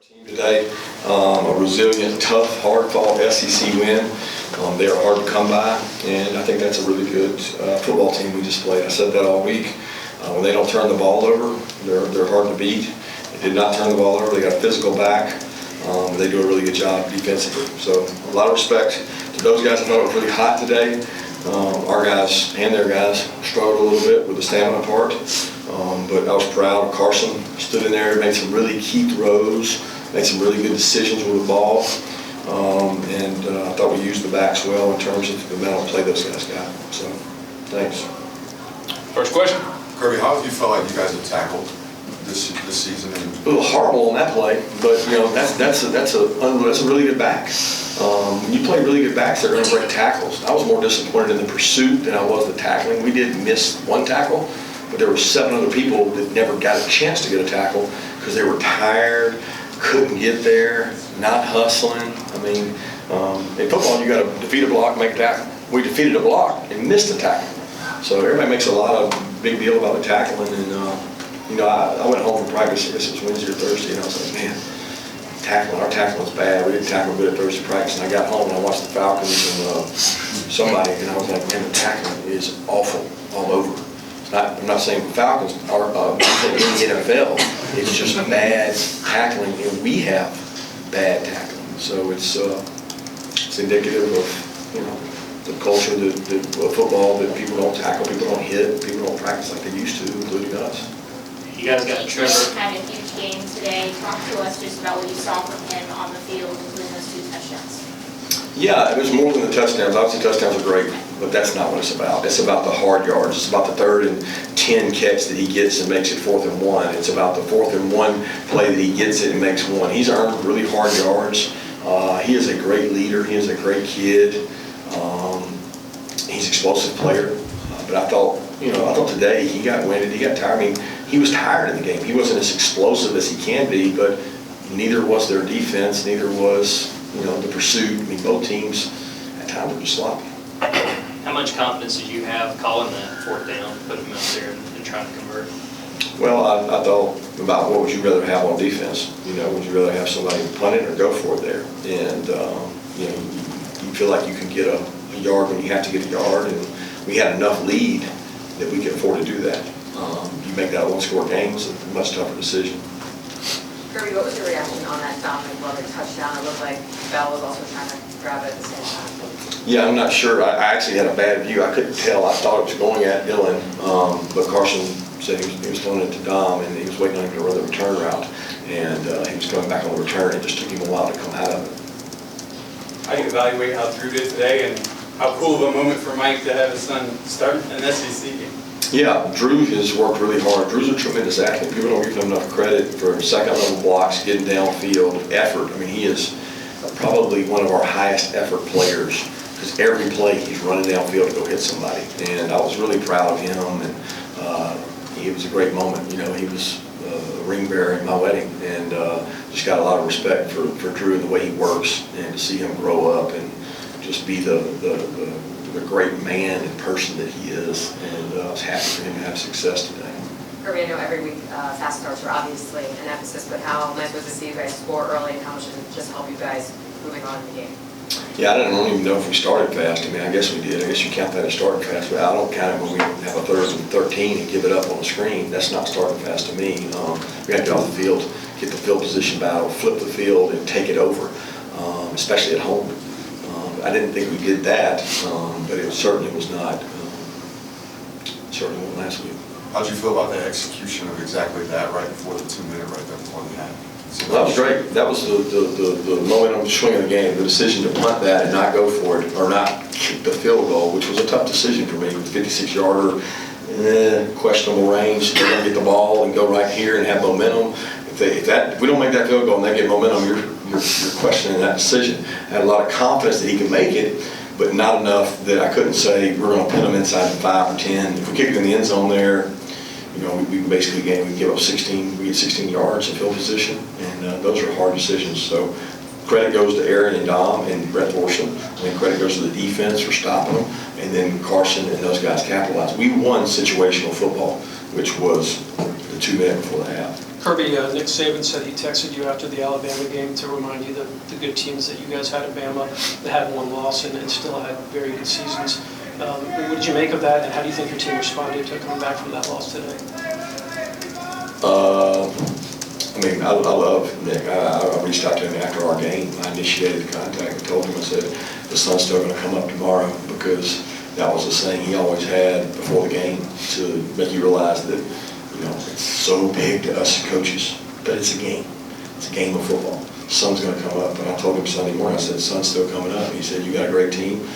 Team today, a resilient, tough, hard-fought SEC win. They are hard to come by, and I think that's a really good football team we just played. I said that all week. When they don't turn the ball over, they're hard to beat. They did not turn the ball over. They got a physical back. They do a really good job defensively. So a lot of respect to those guys. I thought it was really hot today. Our guys and their guys struggled a little bit with the stamina part. But I was proud. Carson stood in there, made some really key throws, made some really good decisions with the ball. I thought we used the backs well in terms of the amount of play those guys got. So, thanks. First question. Kirby, how have you felt like you guys have tackled this season? A little horrible on that play, but that's a really good back. When you play really good backs, they're going to break tackles. I was more disappointed in the pursuit than I was the tackling. We did miss one tackle, but there were 7 other people that never got a chance to get a tackle because they were tired, couldn't get there, not hustling. I mean, in football, you got to defeat a block, make a tackle. We defeated a block and missed a tackle. So everybody makes a lot of big deal about the tackling. And I went home from practice. I guess it was Wednesday or Thursday, and I was like, man, our tackling was bad. We didn't tackle good at Thursday practice. And I got home and I watched the Falcons and somebody, and I was like, man, the tackling is awful all over. I'm not saying the Falcons are in the NFL. It's just bad tackling, and we have bad tackling. So it's indicative of the culture of football, that people don't tackle, people don't hit, people don't practice like they used to, including us. You guys got Trevor. Had a huge game today. Talk to us just about what you saw from him on the field, including those 2 touchdowns. Yeah, it was more than the touchdowns. Obviously, touchdowns are great, but that's not what it's about. It's about the hard yards. It's about the 3rd and 10 catch that he gets and makes it 4th and 1. It's about the 4th and 1 play that he gets it and makes 1. He's earned really hard yards. He is a great leader. He is a great kid. He's an explosive player. But I thought today he got winded. He got tired. I mean, he was tired in the game. He wasn't as explosive as he can be, but neither was their defense. Neither was the pursuit. I mean, both teams at times were just sloppy. How much confidence did you have calling that 4th down, putting him out there and trying to convert? Well, I thought about what would you rather have on defense? Would you rather have somebody punt it or go for it there? And you feel like you can get a yard when you have to get a yard, and we had enough lead that we could afford to do that. You make that 1-score game, it's a much tougher decision. Kirby, what was your reaction on that Dominic Lovett touchdown? It looked like Bell was also trying to grab it at the same time. Yeah, I'm not sure. I actually had a bad view. I couldn't tell. I thought it was going at Dylan, but Carson said he was throwing it to Dom, and he was waiting on him to run the return route, and he was coming back on the return. It just took him a while to come out of it. How do you evaluate how Drew did today, and how cool of a moment for Mike to have his son start an SEC game? Yeah, Drew has worked really hard. Drew's a tremendous athlete. People don't give him enough credit for 2nd-level blocks, getting downfield, effort. I mean, he is probably one of our highest effort players, because every play he's running downfield to go hit somebody. And I was really proud of him, and it was a great moment. He was a ring bearer at my wedding, and just got a lot of respect for Drew and the way he works, and to see him grow up and just be the great man and person that he is, and I was happy for him to have success today. Kirby, I know every week fast starts are obviously an emphasis, but how nice was it to see you guys score early, and how much did it just help you guys moving on in the game? Yeah, I don't even know if we started fast. I mean, I guess we did. I guess you count that as starting fast, but I don't count it when we have a 3rd and 13 and give it up on the screen. That's not starting fast to me. We have to get off the field, get the field position battle, flip the field, and take it over, especially at home. I didn't think we did that, but it certainly was not. Certainly wasn't last week. How'd you feel about the execution of exactly that right before the 2-minute right there before the half? Well, that was great. That was the momentum swing of the game, the decision to punt that and not go for it, or not kick the field goal, which was a tough decision for me. With 56-yarder, questionable range, they're going to get the ball and go right here and have momentum. If we don't make that field goal and they get momentum, you're questioning that decision. I had a lot of confidence that he could make it, but not enough that I couldn't say we're going to pin them inside the 5 or 10. If we kick it in the end zone there, we basically give up 16. We get 16 yards in field position, and those are hard decisions. So credit goes to Aaron and Dom and Brett Horsham. Credit goes to the defense for stopping them, and then Carson and those guys capitalized. We won situational football, which was the 2 minutes before the half. Kirby, Nick Saban said he texted you after the Alabama game to remind you the good teams that you guys had at Bama that had one loss and still had very good seasons. What did you make of that, and how do you think your team responded to coming back from that loss today? I love Nick. I reached out to him after our game. I initiated the contact and told him, I said, the sun's still going to come up tomorrow, because that was the saying he always had before the game to make you realize that, it's so big to us coaches, but it's a game. It's a game of football. The sun's going to come up. And I told him Sunday morning, I said, the sun's still coming up. He said, you got a great team.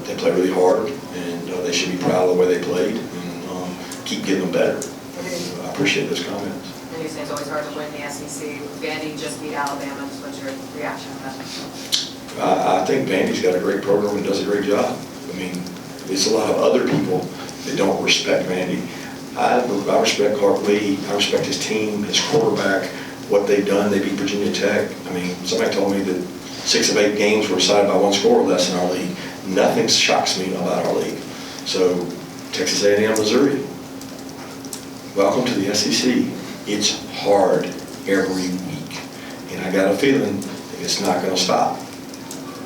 They play really hard, and they should be proud of the way they played, and keep getting them better. I appreciate those comments. And you say it's always hard to win the SEC. Vandy just beat Alabama. What's your reaction to that? I think Vandy's got a great program and does a great job. It's a lot of other people that don't respect Vandy. I respect Clark Lee. I respect his team, his quarterback, what they've done. They beat Virginia Tech. Somebody told me that 6 of 8 games were decided by one score or less in our league. Nothing shocks me about our league. So, Texas A&M, Missouri, welcome to the SEC. It's hard every week, and I got a feeling that it's not going to stop.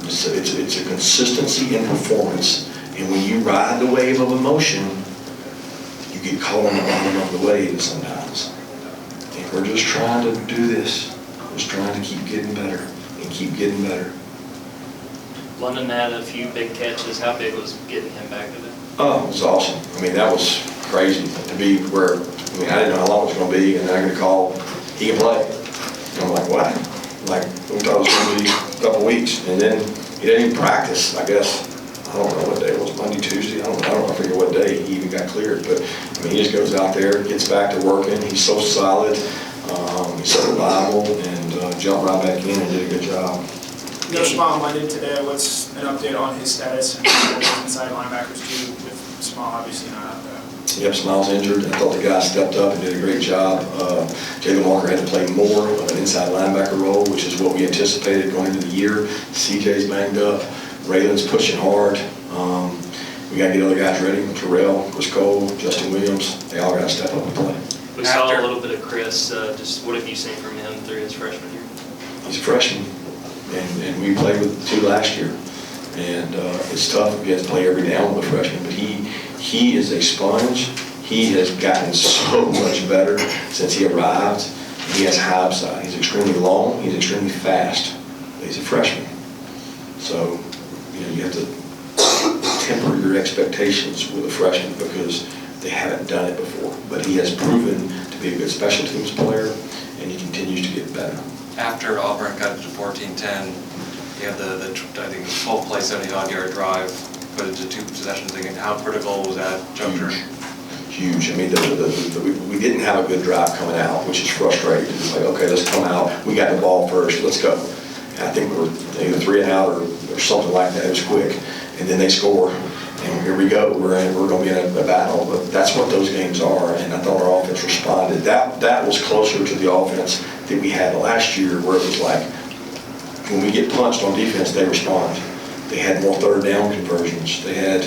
It's a consistency in performance, and when you ride the wave of emotion, you get caught on the bottom of the wave sometimes. And we're just trying to do this. We're just trying to keep getting better and keep getting better. London had a few big catches. How big was getting him back today? Oh, it was awesome. That was crazy to be where, I didn't know how long it was going to be, and then I got a call, he can play. And I'm like, what? We thought it was going to be a couple weeks, and then he didn't even practice, I guess. I don't know what day it was, Monday, Tuesday, I forget what day he even got cleared, but he just goes out there, gets back to working. He's so solid, he's so reliable, and jumped right back in and did a good job. No Small went in today. What's an update on his status and inside linebackers too, with Small obviously not out there? Yep, Smile's injured. I thought the guy stepped up and did a great job. Jaylen Walker had to play more of an inside linebacker role, which is what we anticipated going into the year. CJ's banged up. Raylan's pushing hard. We got to get other guys ready. Terrell, Chris Cole, Justin Williams, they all got to step up and play. We saw a little bit of Chris. Just what have you seen from him through his freshman year? He's a freshman, and we played with 2 last year. And it's tough. He has to play every down with a freshman, but he is a sponge. He has gotten so much better since he arrived. He has high upside. He's extremely long. He's extremely fast. He's a freshman. So, you have to temper your expectations with a freshman because they haven't done it before. But he has proven to be a good special teams player, and he continues to get better. After Auburn got to 14-10, you have the I think 12-play 70-odd-yard drive, put it to 2 possessions again. How critical was that juncture? Huge. We didn't have a good drive coming out, which is frustrating. It's like, okay, let's come out. We got the ball first. Let's go. And I think we were either 3 and out or something like that. It was quick. And then they score. And here we go. We're going to be in a battle. But that's what those games are. And I thought our offense responded. That was closer to the offense that we had last year, where it was like, when we get punched on defense, they respond. They had more third down conversions. They had,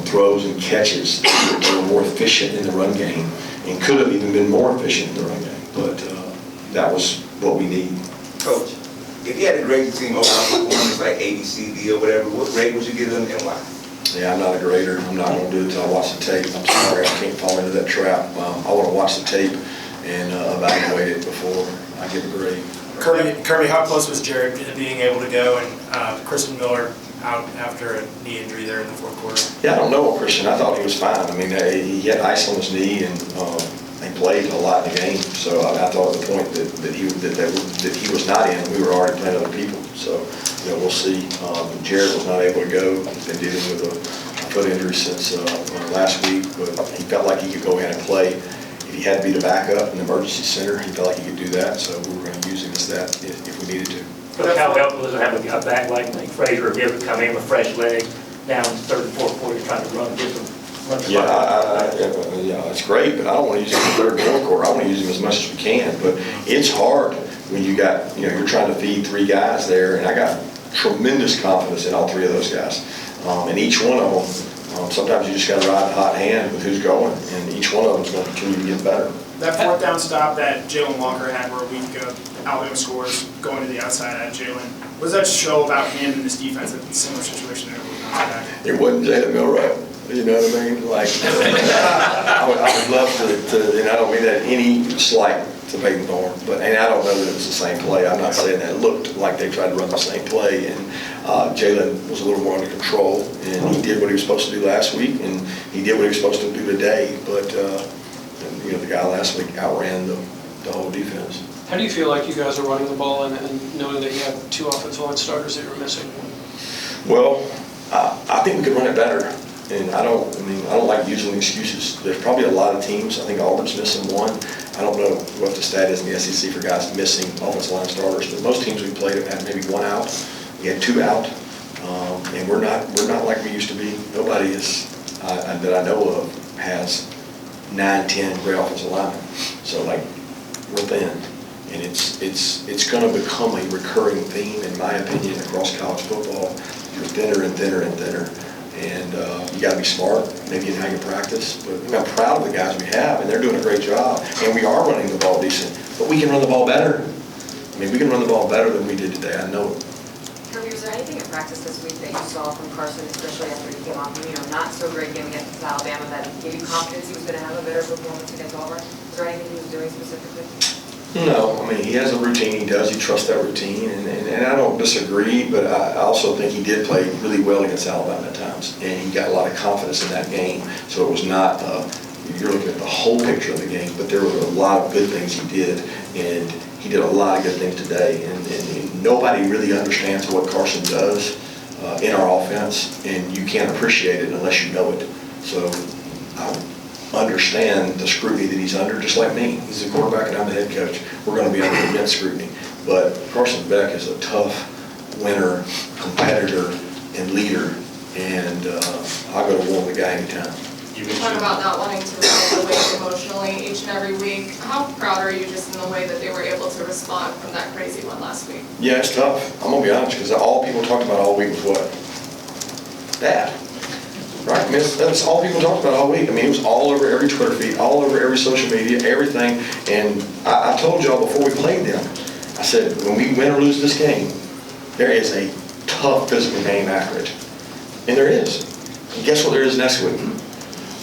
throws and catches. They were more efficient in the run game and could have even been more efficient in the run game. But that was what we need. Coach, if you had to grade your team overall performance, like A, B, C, D, or whatever, what grade would you give them and why? Yeah, I'm not a grader. I'm not going to do it until I watch the tape. I'm sorry, I can't fall into that trap. I want to watch the tape and evaluate it before I give a grade. Kirby, how close was Jared to being able to go, and Christian Miller out after a knee injury there in the 4th quarter? Yeah, I don't know Christian. I thought he was fine. He had ice on his knee, and he played a lot in the game. So I thought at the point that he was not in, we were already playing other people. So we'll see. Jared was not able to go. He's been dealing with a foot injury since last week, but he felt like he could go in and play. If he had to be the backup in the emergency center, he felt like he could do that. So we were going to use him as that if we needed to. But how helpful is it having a back like Nate Frazier or be able to come in with fresh leg down in the 3rd and 4th quarter trying to run, get some run? Yeah, it's great, but I don't want to use him in the 3rd and 4th quarter. I want to use him as much as we can. But it's hard when you got, you're trying to feed 3 guys there, and I got tremendous confidence in all 3 of those guys. And each one of them, sometimes you just got to ride a hot hand with who's going, and each one of them is going to continue to get better. That fourth down stop that Jaylen Walker had where a week ago, Alabama scores going to the outside at Jaylen. What does that show about him and this defense in a similar situation there? It wasn't Jalen Milrow, you know what I mean? Like, I would love to, and I don't mean that any slight to Peyton Thorne, and I don't know that it was the same play. I'm not saying that. It looked like they tried to run the same play, and Jalen was a little more under control, and he did what he was supposed to do last week, and he did what he was supposed to do today, but the guy last week outran the whole defense. How do you feel like you guys are running the ball and knowing that you have 2 offensive line starters that you're missing? Well, I think we could run it better, and I don't like using excuses. There's probably a lot of teams. I think Auburn's missing 1. I don't know what the stat is in the SEC for guys missing offensive line starters, but most teams we played have had maybe 1 out. We had 2 out, and we're not like we used to be. Nobody is that I know of has 9, 10 great offensive linemen. So like we're thin, and it's going to become a recurring theme, in my opinion, across college football. You're thinner and thinner and thinner, and you got to be smart, maybe in how you practice. But I'm proud of the guys we have, and they're doing a great job. And we are running the ball decent, but we can run the ball better. I mean, we can run the ball better than we did today. I know it. Kirby, was there anything in practice this week that you saw from Carson, especially after he came off, not so great game against Alabama, that gave you confidence he was going to have a better performance against Auburn? Was there anything he was doing specifically? No, I mean, he has a routine he does. He trusts that routine, and I don't disagree, but I also think he did play really well against Alabama at times, and he got a lot of confidence in that game. So it was not, you're looking at the whole picture of the game, but there were a lot of good things he did, and he did a lot of good things today, and nobody really understands what Carson does in our offense, and you can't appreciate it unless you know it. So I understand the scrutiny that he's under, just like me. He's the quarterback and I'm the head coach. We're going to be under immense scrutiny. But Carson Beck is a tough winner, competitor, and leader, and I'll go to war with the guy anytime. You talk about not wanting to run away emotionally each and every week. How proud are you just in the way that they were able to respond from that crazy one last week? Yeah, it's tough. I'm going to be honest, because all people talked about all week was what? That. Right? I mean, that's all people talked about all week. I mean, it was all over every Twitter feed, all over every social media, everything. And I told y'all before we played them, I said, when we win or lose this game, there is a tough physical game after it. And there is. And guess what there is next week?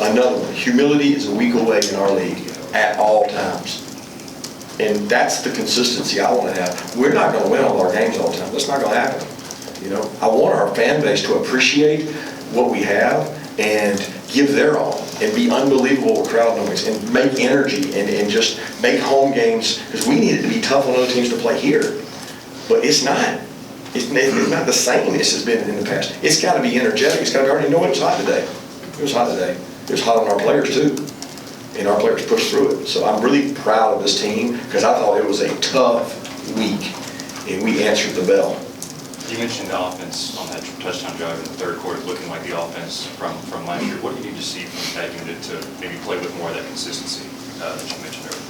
Another one. Humility is a week away in our league at all times. And that's the consistency I want to have. We're not going to win all our games all the time. That's not going to happen. I want our fan base to appreciate what we have and give their all and be unbelievable with crowd noise and make energy and just make home games, because we need it to be tough on other teams to play here. But it's not. It's not the same as it's been in the past. It's got to be energetic. It's got to already know it was hot today. It was hot today. It was hot on our players too. And our players pushed through it. So I'm really proud of this team, because I thought it was a tough week and we answered the bell. You mentioned the offense on that touchdown drive in the third quarter looking like the offense from last year. What do you need to see from that unit to maybe play with more of that consistency that you mentioned earlier?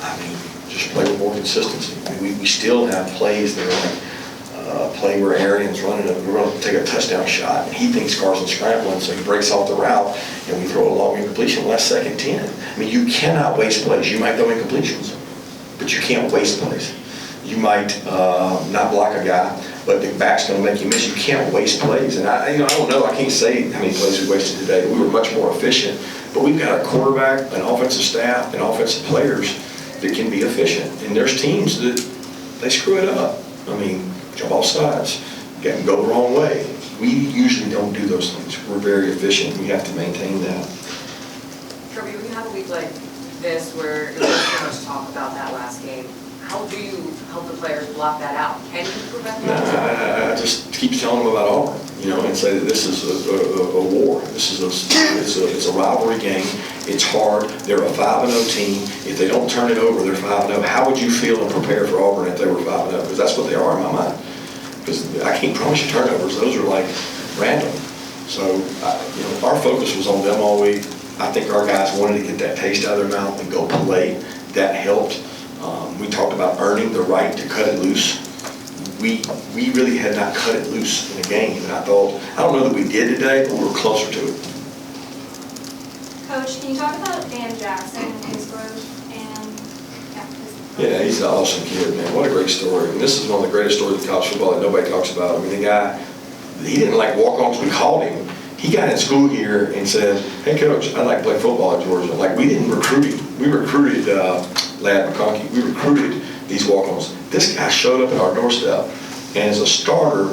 I mean, just play with more consistency. I mean, we still have plays that are like play where Arian's running, we're going to take a touchdown shot, and he thinks Carson's scrambling, so he breaks off the route, and we throw a long incompletion last second 10. I mean, you cannot waste plays. You might throw incompletions, but you can't waste plays. You might not block a guy, but the back's going to make you miss. You can't waste plays. And I don't know. I can't say how many plays we wasted today. We were much more efficient. But we've got a quarterback, an offensive staff, and offensive players that can be efficient. And there's teams that they screw it up. I mean, jump off sides, can go the wrong way. We usually don't do those things. We're very efficient. We have to maintain that. Kirby, when you have a week like this where there's so much talk about that last game, how do you help the players block that out? Can you prevent that? I just keep telling them about Auburn, and say that this is a war. This is it's a rivalry game. It's hard. They're a 5-0 team. If they don't turn it over, they're 5-0. How would you feel and prepare for Auburn if they were 5-0? Because that's what they are in my mind. Because I can't promise you turnovers. Those are like random. So our focus was on them all week. I think our guys wanted to get that taste out of their mouth and go play. That helped. We talked about earning the right to cut it loose. We really had not cut it loose in the game, and I don't know that we did today, but we were closer to it. Coach, can you talk about Dan Jackson and his growth? Yeah, he's an awesome kid, man. What a great story. And this is one of the greatest stories in college football that nobody talks about. I mean, the guy, he didn't like walk on because we called him. He got in school here and said, hey, coach, I'd like to play football at Georgia. Like, we didn't recruit him. We recruited Lad McConkey. We recruited these walk-ons. This guy showed up at our doorstep and as a starter,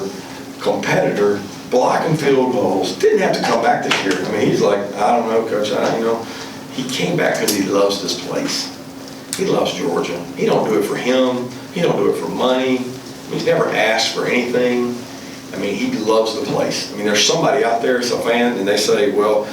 competitor, blocking field goals, didn't have to come back this year. I mean, he's like, I don't know, coach, He came back because he loves this place. He loves Georgia. He don't do it for him. He don't do it for money. I mean, he's never asked for anything. I mean, he loves the place. I mean, there's somebody out there, it's a fan, and they say, well,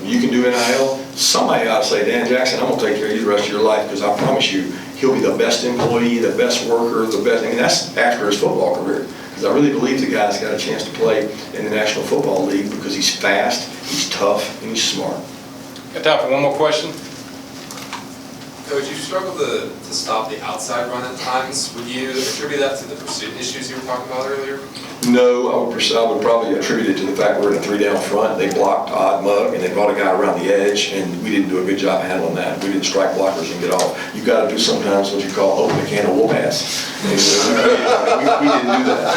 you can do NIL. Somebody ought to say, Dan Jackson, I'm going to take care of you the rest of your life because I promise you, he'll be the best employee, the best worker, the best. I mean, that's after his football career. Because I really believe the guy's got a chance to play in the National Football League because he's fast, he's tough, and he's smart. Got time for one more question? Coach, you struggled to stop the outside run at times. Would you attribute that to the pursuit issues you were talking about earlier? No, I would probably attribute it to the fact we're in a 3-down front. They blocked Odd Mug, and they brought a guy around the edge, and we didn't do a good job handling that. We didn't strike blockers and get off. You got to do sometimes what you call open a can of whoop ass. We didn't do that.